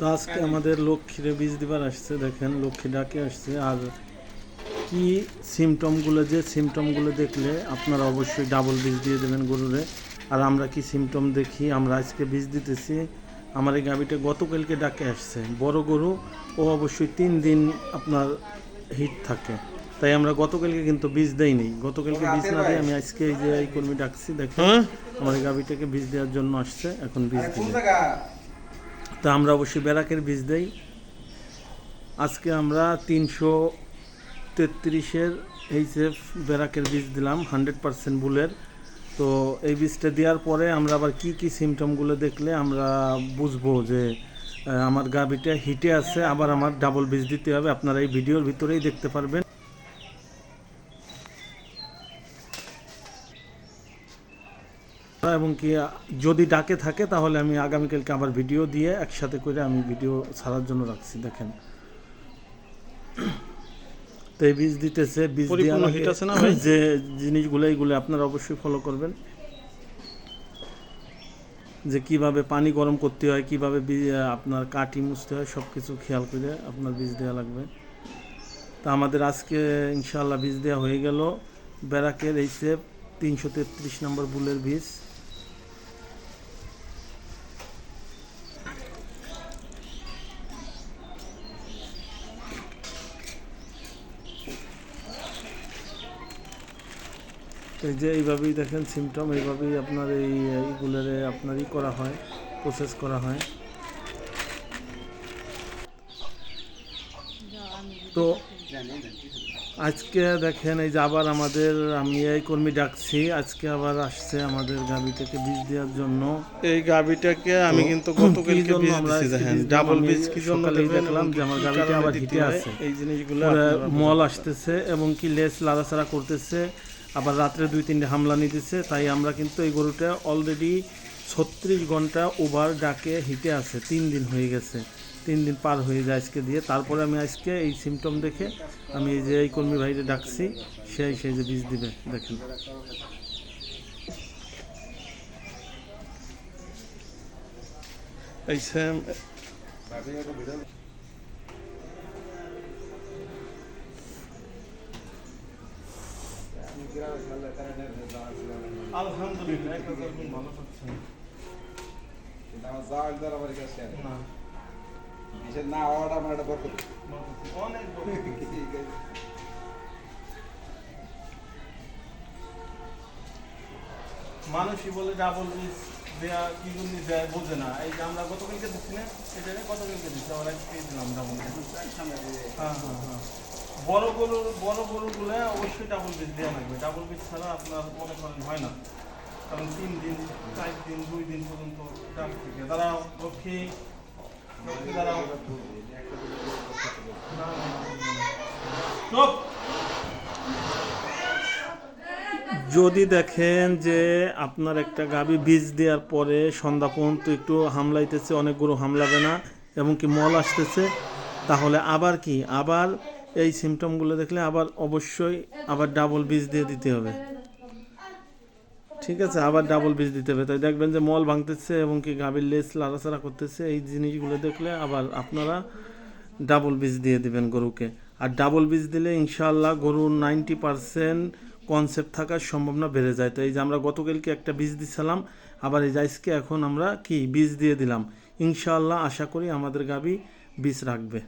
তো আজকে আমাদের লক্ষ্মীরে বীজ দিবার আসছে, দেখেন লক্ষ্মী ডাকে আসছে। আর কি সিমটমগুলো, যে সিমটমগুলো দেখলে আপনারা অবশ্যই ডাবল বীজ দিয়ে দেবেন গরুরে। আর আমরা কি সিমটম দেখি, আমরা আজকে বীজ দিতেছি। আমার এই গাভীটা গতকালকে ডাকে আসছে, বড় গরু, ও অবশ্যই 3 দিন আপনার হিট থাকে, তাই আমরা গতকালকে কিন্তু বীজ দেইনি। গতকালকে বীজ না দিয়ে আমি আজকে এই যে এই কর্মী ডাকছি, দেখেন আমার এই গাভীটাকে বীজ দেওয়ার জন্য আসছে, এখন বীজ দিবে। তা আমরা অবশ্যই ব্যারাকের বীজ দেই। আজকে আমরা 333-এর এইচএফ ব্যারাকের বীজ দিলাম, 100% বুলের। তো এই বীজটা দেওয়ার পরে আমরা আবার কি কি সিমটমগুলো দেখলে আমরা বুঝবো যে আমার গাভীটা হিটে আছে, আবার আমার ডাবল বীজ দিতে হবে, আপনারা এই ভিডিওর ভিতরেই দেখতে পারবেন। এবং কি যদি ডাকে থাকে তাহলে আমি আগামীকালকে আবার ভিডিও দিয়ে একসাথে করে আমি ভিডিও ছাড়ার জন্য রাখছি। দেখেন তো এই বীজ দিতেছে, বীজ দেওয়ার হিট আছে না ভাই, যে জিনিসগুলো এইগুলো আপনারা অবশ্যই ফলো করবেন, যে কিভাবে পানি গরম করতে হয়, কিভাবে আপনার কাটি মুছতে হয়, সব কিছু খেয়াল করে আপনার বীজ দেওয়া লাগবে। তা আমাদের আজকে ইনশাআল্লাহ বীজ দেওয়া হয়ে গেল ব্যারাকের এইচএফ 333 নম্বর বুলের বীজ। এই যে এইভাবেই দেখেন সিমটম, এইভাবেই আপনার এইগুলোরে আপনারই করা হয়, প্রসেস করা হয়। তো আজকে দেখেন এই যে আবার আমাদের, আমি এই কর্মী ডাকছি, আজকে আবার আসছে আমাদের গাভীটাকে বীজ দেওয়ার জন্য। এই গাভীটাকে আমি কিন্তু গতকালকে বীজ দিছি, দেখেন ডাবল বীজ কি জন্য দেখলাম যে আমার গাভীটা আবার হিটে আছে, এই জিনিসগুলো মল আসতেছে এবং কি লেজ লাড়াচাড়া করতেছে, আবার রাত্রে 2-3টে হামলা নিতেছে। তাই আমরা কিন্তু এই গরুটা অলরেডি 36 ঘন্টা ওভার ডাকে হিটে আছে, 3 দিন হয়ে গেছে, 3 দিন পার হয়ে যায় আজকে দিয়ে। তারপরে আমি আজকে এই সিমটম দেখে আমি এই যে এই কর্মী ভাইরে ডাকছি, সেই যে বীজ দিবে। দেখেন এই সেম আলহামদুলিল্লাহ একটা যখন ভালো পাচ্ছেন না না হওয়াটা আমার একটা বরকত, অনেক মানুষই বলে ডাবল বীজ দেয়া কি জন্য দেয় বোঝে না। এই যে আমরা গতকালকে দিচ্ছি না, এটা গতকালকে দিচ্ছি, আমরা পেয়ে দিলাম ডাবল। হ্যাঁ হ্যাঁ হ্যাঁ, বড় গরুগুলো অবশ্যই ডাবল বীজ দেওয়া লাগবে। ডাবল বীজ ছাড়া আপনার মনে করেন হয় না, কারণ 3 দিন 4 দিন 2 দিন পর্যন্ত ডাক থেকে দাঁড়াও লক্ষ্মী দাঁড়াও। যদি দেখেন যে আপনার একটা গাভী বীজ দেওয়ার পরে সন্ধ্যা পর্যন্ত একটু হামলাইতেছে, অনেক গরু হামলাবে না এবং কি মল আসতেছে, তাহলে আবার কি আবার এই সিমটমগুলো দেখলে আবার অবশ্যই আবার ডাবল বীজ দিয়ে দিতে হবে। ঠিক আছে, আবার ডাবল বীজ দিতে হবে। তাই দেখবেন যে মল ভাঙতেছে এবং কি গাভীর লেজ লাড়াচাড়া করতেছে, এই জিনিসগুলো দেখলে আবার আপনারা ডাবল বীজ দিয়ে দিবেন গরুকে। আর ডাবল বীজ দিলে ইনশাআল্লাহ গরুর 90% কনসেপ্ট থাকার সম্ভাবনা বেড়ে যায়। তো এই যে আমরা গতকালকে একটা বীজ দিছিলাম, আবার এই আজকে এখন আমরা কি বীজ দিয়ে দিলাম, ইনশাআল্লাহ আশা করি আমাদের গাভী বীজ রাখবে।